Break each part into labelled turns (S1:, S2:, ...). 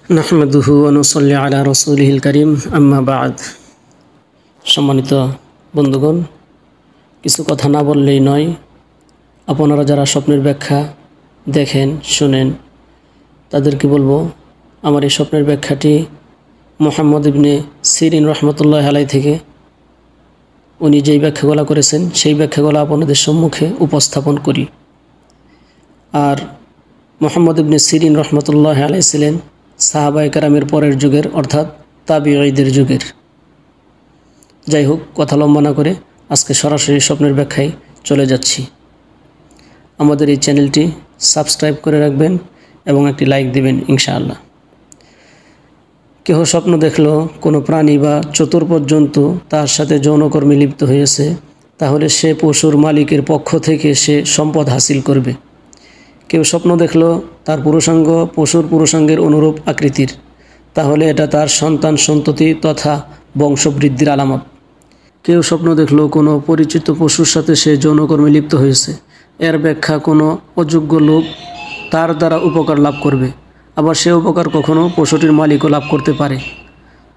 S1: নাহমাদুহু ওয়া নুসাল্লি আলা রাসূলিহিল কারীম আম্মা বা'দ। সম্মানিত বন্ধুগণ, কিছু কথা না বললেই নয়। আপনারা যারা স্বপ্নের ব্যাখ্যা দেখেন শুনেন তাদেরকে বলবো, আমার এই স্বপ্নের ব্যাখ্যাটি মুহাম্মদ ইবনে সিরিন রহমতুল্লাহ আলাইহি থেকে উনি যেই ব্যাখ্যাগুলো করেছেন সেই ব্যাখ্যাগুলো আপনাদের সম্মুখে উপস্থাপন করি। আর মুহাম্মদ ইবনে সিরিন রহমতুল্লাহ আলাইহি ছিলেন সাহাবায়ে কেরামের পরের যুগের অর্থাৎ তাবিঈদের যুগের। যাই হোক, কথা লম্বা না করে আজকে সরাসরি স্বপ্নের ব্যাখ্যায় চলে যাচ্ছি। আমাদের এই চ্যানেলটি সাবস্ক্রাইব করে রাখবেন এবং একটি লাইক দিবেন ইনশাআল্লাহ। কেহ স্বপ্ন দেখল কোনো প্রাণী বা চতুর্পদ জন্তু তার সাথে যৌনকর্মে লিপ্ত হয়েছে, তাহলে সে পশুর মালিকের পক্ষ থেকে সে সম্পদ হাসিল করবে। কেউ স্বপ্ন দেখল তার পুরুষাঙ্গ পশুর পুরুষাঙ্গের অনুরূপ আকৃতির, তাহলে এটা তার সন্তান সন্ততি তথা বংশবৃদ্ধির আলামত। কেউ স্বপ্ন দেখল কোনো পরিচিত পশুর সাথে সে যৌনকর্মে লিপ্ত হয়েছে, এর ব্যাখ্যা কোনো অযোগ্য লোক তার দ্বারা উপকার লাভ করবে। আবার সে উপকার কখনো পশুটির মালিকও লাভ করতে পারে,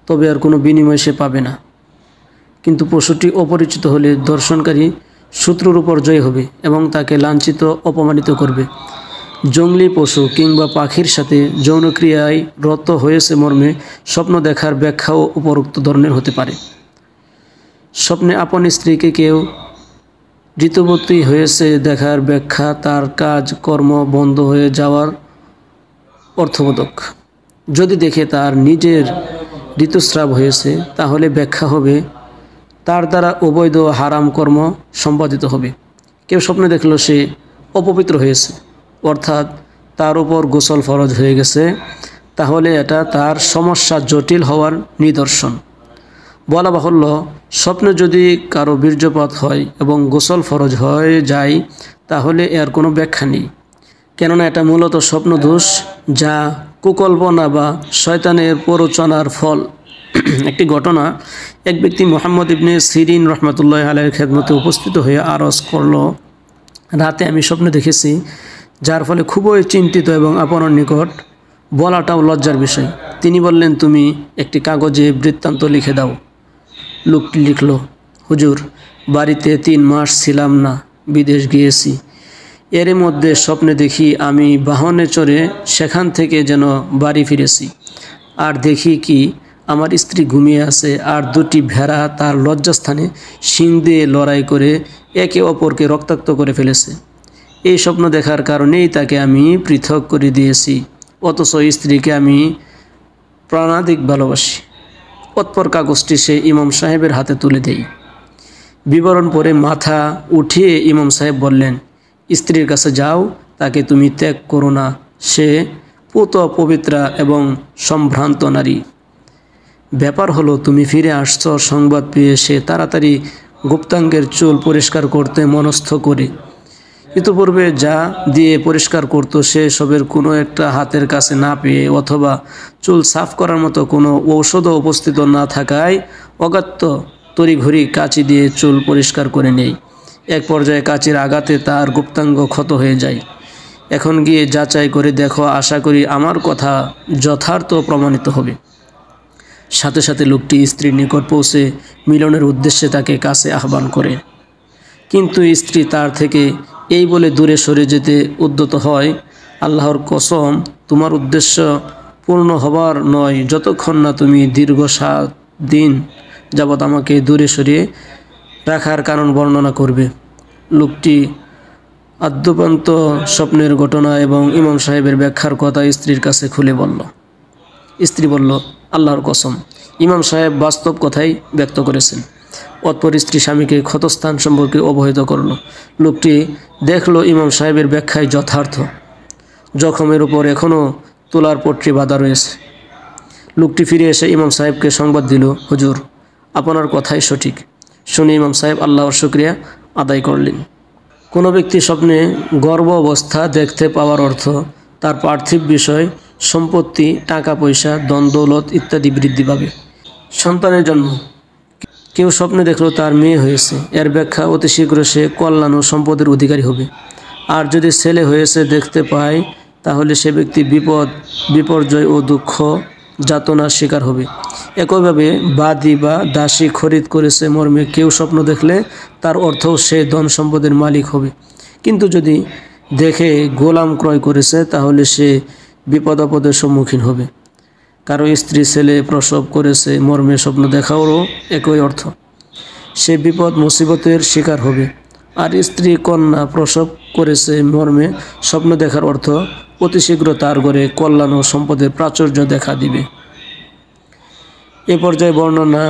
S1: তবে আর কোনো বিনিময় সে পাবে না। কিন্তু পশুটি অপরিচিত হলে দর্শনকারী শত্রুর উপর জয় হবে এবং তাকে লাঞ্ছিত অপমানিত করবে। জঙ্গলি পশু কিংবা পাখির সাথে যৌনক্রিয়ায় রত হয়েছে মর্মে স্বপ্ন দেখার ব্যাখ্যাও উপরোক্ত ধরনের হতে পারে। স্বপ্নে আপন স্ত্রীকে কেউ ঋতুবতী হয়েছে দেখার ব্যাখ্যা তার কাজ কর্ম বন্ধ হয়ে যাওয়ার অর্থবোধক। যদি দেখে তার নিজের ঋতুস্রাব হয়েছে, তাহলে ব্যাখ্যা হবে তার দ্বারা অবৈধ হারাম কর্ম সম্পাদিত হবে। কেউ স্বপ্নে দেখল সে অপবিত্র হয়েছে, অর্থাৎ তার উপর গোসল ফরজ হয়ে গেছে, তাহলে এটা তার সমস্যা জটিল হওয়ার নিদর্শন। বলা বাহুল্য, স্বপ্নে যদি কারো বীর্যপাত হয় এবং গোসল ফরজ হয়ে যায়, তাহলে এর কোনো ব্যাখ্যা নেই, কেননা এটা মূলত স্বপ্নদোষ, যা কুকল্পনা বা শয়তানের প্ররোচনার ফল। একটি ঘটনা, এক ব্যক্তি মুহাম্মদ ইবনে সিরিন রহমতুল্লাহ আলাইহির খেদমতে উপস্থিত হয়ে আরজ করল, রাতে আমি স্বপ্ন দেখেছি, যার ফলে খুবই চিন্তিত এবং আপনার নিকট বলাটাও লজ্জার বিষয়। তিনি বললেন, তুমি একটি কাগজে বৃত্তান্ত লিখে দাও। লোকটি লিখল, হুজুর, বাড়িতে 3 মাস ছিলাম না, বিদেশ গিয়েছি। এর মধ্যে স্বপ্নে দেখি আমি বাহনে চড়ে সেখান থেকে যেন বাড়ি ফিরেছি, আর দেখি কি আমার স্ত্রী ঘুমিয়ে আছে আর 2টি ভেড়া তার লজ্জাস্থানে শিং দিয়ে লড়াই করে একে অপরকে রক্তাক্ত করে ফেলেছে। এই স্বপ্ন দেখার কারণেই তাকে আমি পৃথক করে দিয়েছি, অথচ স্ত্রীকে আমি প্রাণাধিক ভালোবাসি। অতঃপর কাগজটি সে ইমাম সাহেবের হাতে তুলে দেই। বিবরণ পড়ে মাথা উঠিয়ে ইমাম সাহেব বললেন, স্ত্রীর কাছে যাও, তাকে তুমি ত্যাগ করো না, সে পুত পবিত্রা এবং সম্ভ্রান্ত নারী। ব্যাপার হলো, তুমি ফিরে আসছ সংবাদ পেয়ে সে তাড়াতাড়ি গুপ্তাঙ্গের চুল পরিষ্কার করতে মনস্থ করে। ইতিপূর্বে যা দিয়ে পরিষ্কার করত সে সবের কোনো একটা হাতের কাছে না পেয়ে, অথবা চুল সাফ করার মতো কোনো ঔষধও উপস্থিত না থাকায় অগাত্য তড়িঘড়ি কাঁচি দিয়ে চুল পরিষ্কার করে নেই। এক পর্যায়ে কাঁচির আঘাতে তার গুপ্তাঙ্গ ক্ষত হয়ে যায়। এখন গিয়ে যাচাই করে দেখো, আশা করি আমার কথা যথার্থ প্রমাণিত হবে। সাথে সাথে লোকটি স্ত্রীর নিকট পৌঁছে মিলনের উদ্দেশ্যে তাকে কাছে আহ্বান করে, কিন্তু স্ত্রী তার থেকে এই বলে দূরে সরে যেতে উদ্যত হয়, আল্লাহর কসম, তোমার উদ্দেশ্য পূর্ণ হবার নয় যতক্ষণ না তুমি দীর্ঘ 7 দিন যাবৎ আমাকে দূরে সরিয়ে রাখার কারণ বর্ণনা করবে। লোকটি আদ্যোপান্ত স্বপ্নের ঘটনা এবং ইমাম সাহেবের ব্যাখ্যার কথা স্ত্রীর কাছে খুলে বলল। স্ত্রী বলল, আল্লাহর কসম, ইমাম সাহেব বাস্তব কথাই ব্যক্ত করেছেন। অতঃপর স্ত্রী স্বামীকে ক্ষতস্থান সম্পর্কে অবহিত করল। লোকটি দেখল ইমাম সাহেবের ব্যাখ্যায় যথার্থ, জখমের উপর এখনও তোলার পট্টি বাঁধা রয়েছে। লোকটি ফিরে এসে ইমাম সাহেবকে সংবাদ দিল, হুজুর, আপনার কথাই সঠিক। শুনে ইমাম সাহেব আল্লাহর শুকরিয়া আদায় করলেন। কোনো ব্যক্তি স্বপ্নে গর্ভ অবস্থা দেখতে পাওয়ার অর্থ তার পার্থিব বিষয়, সম্পত্তি, টাকা পয়সা, ধন দৌলত ইত্যাদি বৃদ্ধি পাবে। সন্তানের জন্ম, কেউ স্বপ্নে দেখলো তার মেয়ে হয়েছে, এর ব্যাখ্যা অতি শীঘ্র সে কল্যাণ ও সম্পদের অধিকারী হবে। আর যদি ছেলে হয়েছে দেখতে পায়, তাহলে সে ব্যক্তি বিপর্যয় ও দুঃখ যাতনার শিকার হবে। একইভাবে বাদী বা দাসী খরিদ করেছে মর্মে কেউ স্বপ্ন দেখলে তার অর্থ সে ধন সম্পদের মালিক হবে। কিন্তু যদি দেখে গোলাম ক্রয় করেছে তাহলে সে বিপদ আপদের সম্মুখীন হবে। কারো স্ত্রী ছেলে প্রসব করেছে মর্মে স্বপ্ন দেখারও একই অর্থ, সে বিপদ মুসিবতের শিকার হবে। আর স্ত্রী কন্যা প্রসব করেছে মর্মে স্বপ্ন দেখার অর্থ অতি শীঘ্র তার ঘরে কল্যাণ ও সম্পদের প্রাচুর্য দেখা দিবে। এ পর্যায়ে বর্ণনা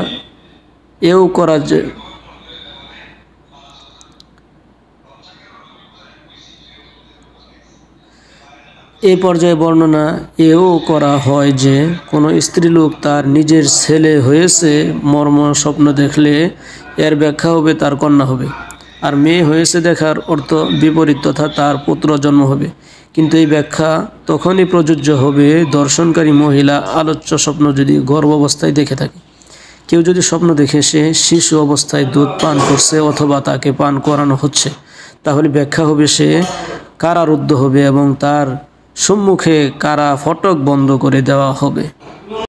S1: এও করা হয় যে কোনো স্ত্রীলোক তার নিজের ছেলে হয়েছে মর্ম স্বপ্ন দেখলে এর ব্যাখ্যা হবে তার কন্যা হবে, আর মেয়ে হয়েছে দেখার অর্থ বিপরীত তথা তার পুত্র জন্ম হবে। কিন্তু এই ব্যাখ্যা তখনই প্রযোজ্য হবে দর্শনকারী মহিলা আলোচ্য স্বপ্ন যদি গর্ভাবস্থায় দেখে থাকে। কেউ যদি স্বপ্ন দেখে সে শিশু অবস্থায় দুধ পান করছে অথবা তাকে পান করানো হচ্ছে, তাহলে ব্যাখ্যা হবে সে কারারুদ্ধ হবে এবং তার সম্মুখে কারা ফটক বন্ধ করে দেওয়া হবে।